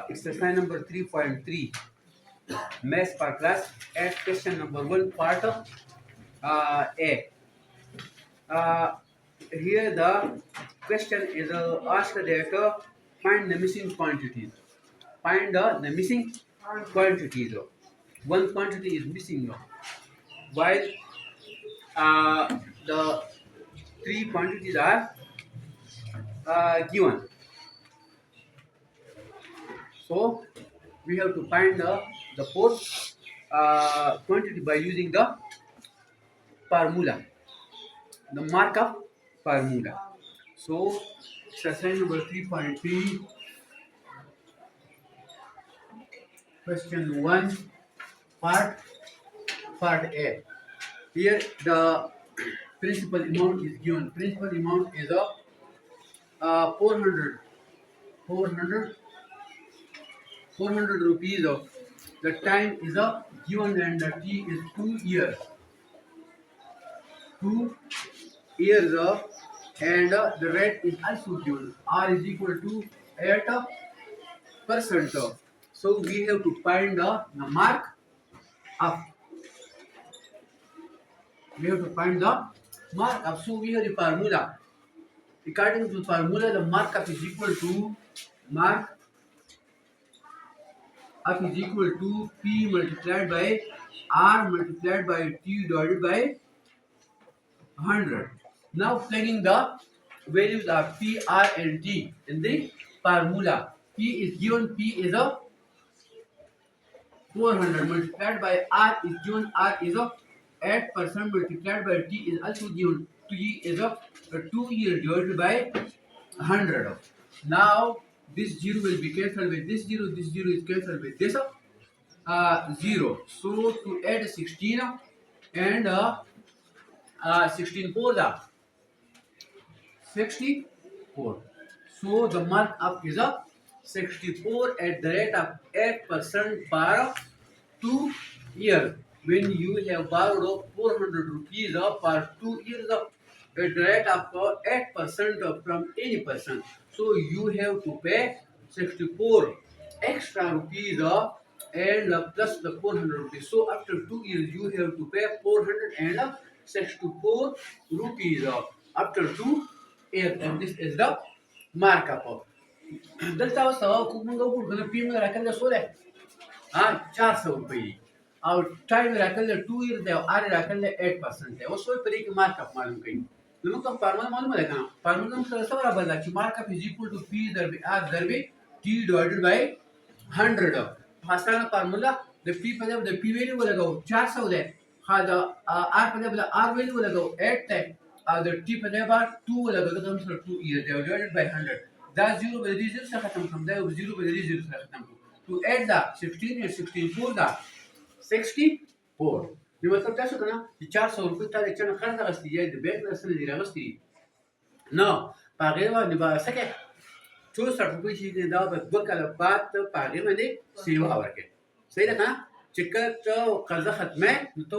exercise number 3.3, maths per class, at question number 1, part of A. Uh, Here the question is asked that find the missing quantities. Find the missing quantities. One quantity is missing, while the three quantities are given. So we have to find the fourth quantity by using the formula, the markup formula. So exercise number 3.3, question 1, part A. Here the principal amount is given. Principal amount is 400, 400, 400 rupees. The time is given and the T is 2 years. 2 years and the rate is also given. R is equal to 8%. So we have to find the mark up. We have to find the markup. So we have the formula. According to the formula, the markup is equal to P multiplied by R multiplied by T divided by 100. Now plugging the values of P, R and T in the formula. P is given, P is 400 multiplied by R is given, R is 8% multiplied by T is also given. T is 2 years divided by 100. Now this 0 will be cancelled with this 0 is cancelled with this 0. So to add 16 and 16 4 the 64. So the markup is 64 at the rate of 8% per 2 years. When you have borrowed 400 rupees per 2 years at the rate of 8% from any person, so you have to pay 64 extra rupees and plus the 400 rupees. So after 2 years you have to pay 464 rupees after 2 years, and this is the markup. دلته اوس موږ وګورو پی موږ راکړل سو ده 400 روپۍ او ټایم راکړل 2 years دی او ار راکړل 8% دی. اوس په دې کې مارکاپ معلوم کړئ. نو موږ فارمولا معلومه ده کنه. فارمولا موږ سره سره بدل چې مارکاپ از ایکوال ټو پی ضرب ار ضرب T divided by 100. आसान formula the P पे the P value लगाओ 400 है, हा the are पे the are value लगाओ 8 है, the T पे the 2 लगाओ तो हम 2 is divided by 100. That 0 by 0 से खत्म हम द 0 by 0 से खत्म to add the 16 and 64 the 64. ये मतलब क्या करना कि 400 रुपए का लेचना खर्च रस्ती है द बैंक में से दिला रस्ती नो पागे वा निभा सके 64 रुपये چې دا به 2 کاله بعد ته په هغې باندې سیوا ورکړې. صحیح ده که نه؟ چې کله قرضه ختمه نو ته